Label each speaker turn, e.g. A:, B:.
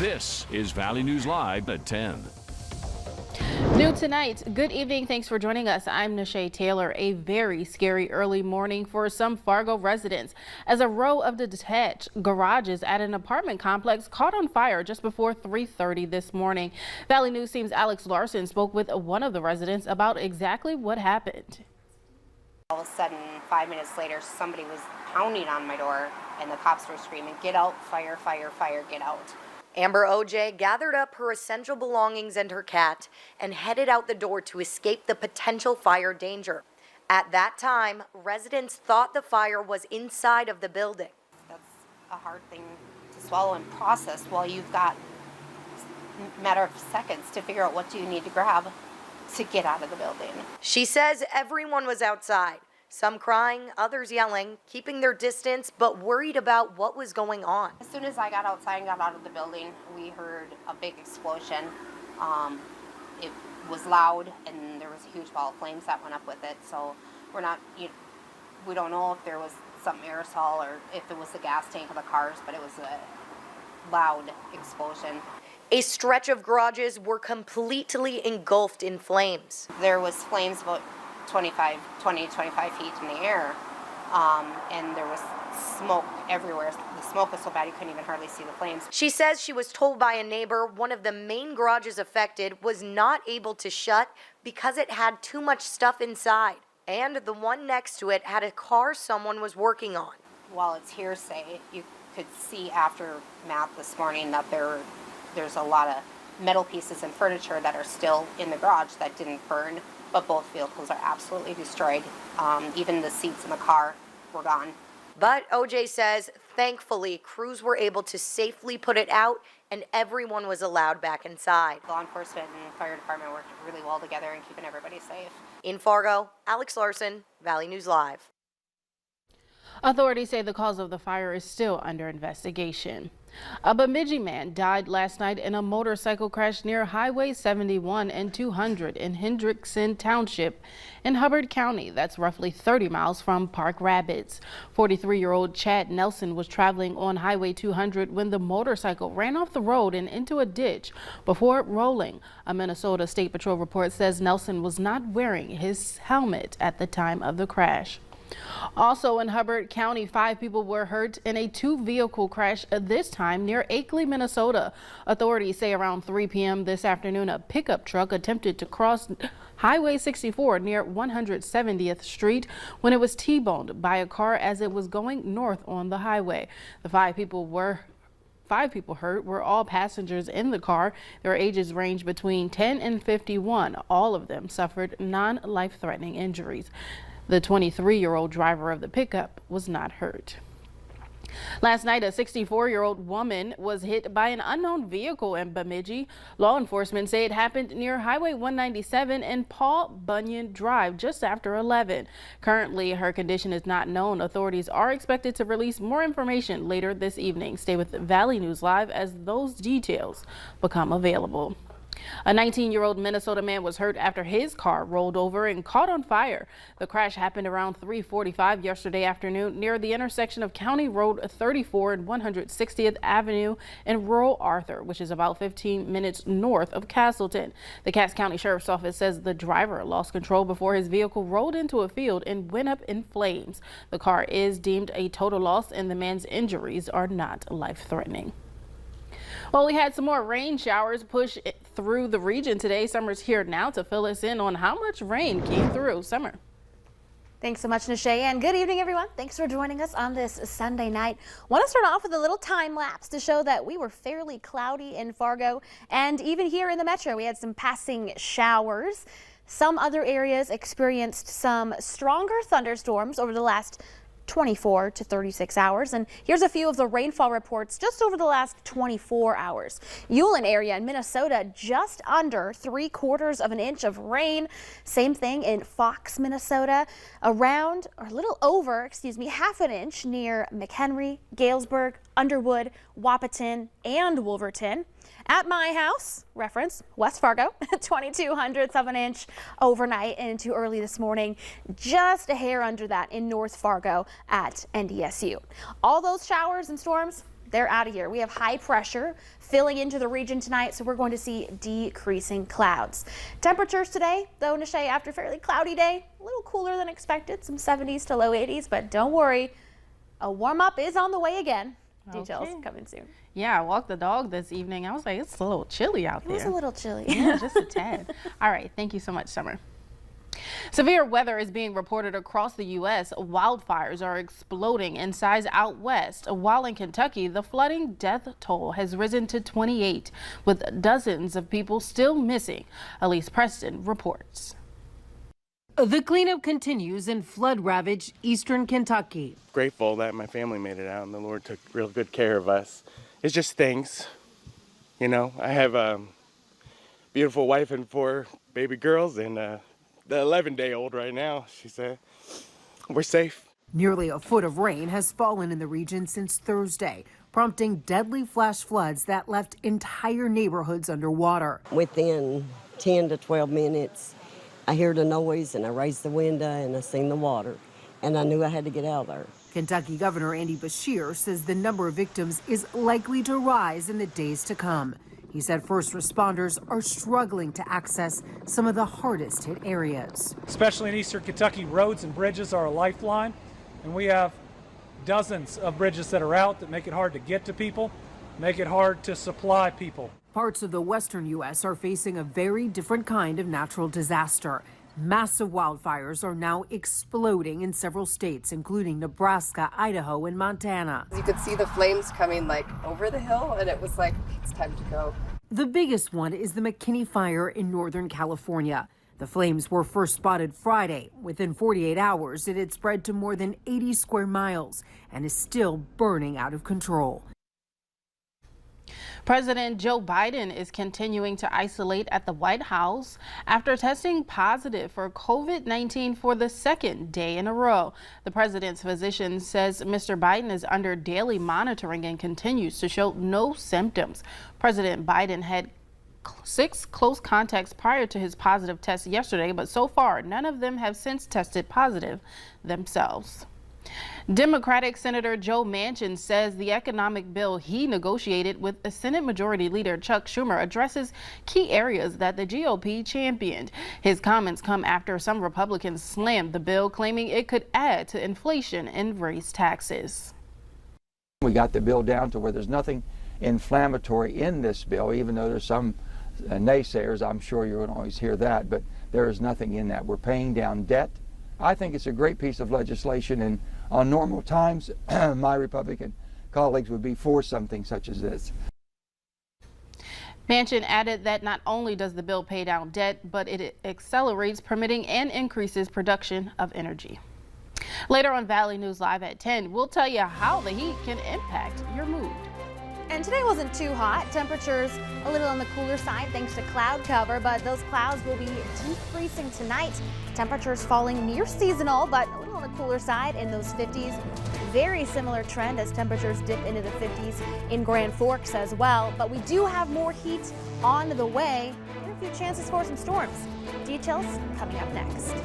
A: This is Valley News Live at 10.
B: New tonight. Good evening. Thanks for joining us. I'm Nashay Taylor. A very scary early morning for some Fargo residents as a row of detached garages at an apartment complex caught on fire just before 3:30 this morning. Valley News Team's Alex Larson spoke with one of the residents about exactly what happened.
C: All of a sudden, 5 minutes later, somebody was pounding on my door and the cops were screaming, "Get out, fire, fire, fire, get out."
D: Amber OJ gathered up her essential belongings and her cat and headed out the door to escape the potential fire danger. At that time, residents thought the fire was inside of the building.
C: That's a hard thing to swallow and process while you've got a matter of seconds to figure out what do you need to grab to get out of the building.
D: She says everyone was outside, some crying, others yelling, keeping their distance, but worried about what was going on.
C: As soon as I got outside and got out of the building, we heard a big explosion. It was loud, and there was a huge ball of flames that went up with it. So we don't know if there was some aerosol or if it was the gas tank of the cars, but it was a loud explosion.
D: A stretch of garages were completely engulfed in flames.
C: There was flames about 20 to 25 feet in the air, and there was smoke everywhere. The smoke was so bad you couldn't even hardly see the flames.
D: She says she was told by a neighbor one of the main garages affected was not able to shut because it had too much stuff inside, and the one next to it had a car someone was working on.
C: While it's hearsay, you could see aftermath this morning that there's a lot of metal pieces and furniture that are still in the garage that didn't burn, but both vehicles are absolutely destroyed. Even the seats in the car were gone.
D: But OJ says, thankfully, crews were able to safely put it out and everyone was allowed back inside.
C: Law enforcement and fire department worked really well together in keeping everybody safe.
D: In Fargo, Alex Larson, Valley News Live.
B: Authorities say the cause of the fire is still under investigation. A Bemidji man died last night in a motorcycle crash near Highway 71 and 200 in Hendrickson Township in Hubbard County. That's roughly 30 miles from Park Rapids. 43-year-old Chad Nelson was traveling on Highway 200 when the motorcycle ran off the road and into a ditch before rolling. A Minnesota State Patrol report says Nelson was not wearing his helmet at the time of the crash. Also in Hubbard County, 5 people were hurt in a 2-vehicle crash, this time near Akeley, Minnesota. Authorities say around 3 p.m. this afternoon, a pickup truck attempted to cross Highway 64 near 170th Street when it was T-boned by a car as it was going north on the highway. The 5 people hurt were all passengers in the car. Their ages range between 10 and 51. All of them suffered non-life-threatening injuries. The 23-year-old driver of the pickup was not hurt. Last night, a 64-year-old woman was hit by an unknown vehicle in Bemidji. Law enforcement say it happened near Highway 197 and Paul Bunyan Drive just after 11. Currently, her condition is not known. Authorities are expected to release more information later this evening. Stay with Valley News Live as those details become available. A 19-year-old Minnesota man was hurt after his car rolled over and caught on fire. The crash happened around 3:45 yesterday afternoon near the intersection of County Road 34 and 160th Avenue in rural Arthur, which is about 15 minutes north of Castleton. The Cass County Sheriff's Office says the driver lost control before his vehicle rolled into a field and went up in flames. The car is deemed a total loss and the man's injuries are not life-threatening. Well, we had some more rain showers push through the region today. Summer's here now to fill us in on how much rain came through. Summer.
E: Thanks so much, Nashay, and good evening, everyone. Thanks for joining us on this Sunday night. Want to start off with a little time lapse to show that we were fairly cloudy in Fargo, and even here in the metro, we had some passing showers. Some other areas experienced some stronger thunderstorms over the last 24 to 36 hours. And here's a few of the rainfall reports just over the last 24 hours. Ulen area in Minnesota, just under 3/4 of an inch of rain. Same thing in Fox, Minnesota, around or a little over, half an inch near McHenry, Galesburg, Underwood, Wahpeton, and Wolverton. At my house, reference West Fargo, 0.02 of an inch overnight and into early this morning. Just a hair under that in North Fargo at NDSU. All those showers and storms they're out of here. We have high pressure filling into the region tonight, so we're going to see decreasing clouds. Temperatures today, though, Nishay, after a fairly cloudy day, a little cooler than expected, some 70s to low 80s, but don't worry, a warm-up is on the way again. Details coming soon.
B: Yeah, I walked the dog this evening. I was like, it's a little chilly out there.
E: It was a little chilly.
B: Yeah, just a tad. All right, thank you so much, Summer. Severe weather is being reported across the U.S. Wildfires are exploding in size out west, while in Kentucky, the flooding death toll has risen to 28, with dozens of people still missing. Elise Preston reports.
F: The cleanup continues in flood-ravaged eastern Kentucky.
G: Grateful that my family made it out and the Lord took real good care of us. It's just things, you know. I have a beautiful wife and 4 baby girls and the 11-day-old right now. She said, we're safe.
F: Nearly a foot of rain has fallen in the region since Thursday, prompting deadly flash floods that left entire neighborhoods underwater.
H: Within 10 to 12 minutes, I heard a noise and I raised the window and I seen the water and I knew I had to get out of there.
F: Kentucky Governor Andy Beshear says the number of victims is likely to rise in the days to come. He said first responders are struggling to access some of the hardest hit areas.
I: Especially in eastern Kentucky, roads and bridges are a lifeline, and we have dozens of bridges that are out that make it hard to get to people, make it hard to supply people.
F: Parts of the western U.S. are facing a very different kind of natural disaster. Massive wildfires are now exploding in several states, including Nebraska, Idaho, and Montana.
J: You could see the flames coming like over the hill, and it was like, it's time to go.
F: The biggest one is the McKinney Fire in Northern California. The flames were first spotted Friday. Within 48 hours, it had spread to more than 80 square miles and is still burning out of control.
B: President Joe Biden is continuing to isolate at the White House after testing positive for COVID-19 for the second day in a row. The president's physician says Mr. Biden is under daily monitoring and continues to show no symptoms. President Biden had 6 close contacts prior to his positive test yesterday, but so far none of them have since tested positive themselves. Democratic Senator Joe Manchin says the economic bill he negotiated with Senate Majority Leader Chuck Schumer addresses key areas that the GOP championed. His comments come after some Republicans slammed the bill, claiming it could add to inflation and raise taxes.
K: We got the bill down to where there's nothing inflammatory in this bill, even though there's some naysayers. I'm sure you're going to always hear that, but there is nothing in that. We're paying down debt. I think it's a great piece of legislation, and on normal times, my Republican colleagues would be for something such as this.
B: Manchin added that not only does the bill pay down debt, but it accelerates permitting and increases production of energy. Later on Valley News Live at 10, we'll tell you how the heat can impact your mood.
E: And today wasn't too hot. Temperatures a little on the cooler side thanks to cloud cover, but those clouds will be decreasing tonight. Temperatures falling near seasonal, but a little on the cooler side in those 50s. Very similar trend as temperatures dip into the 50s in Grand Forks as well. But we do have more heat on the way and a few chances for some storms. Details coming up next.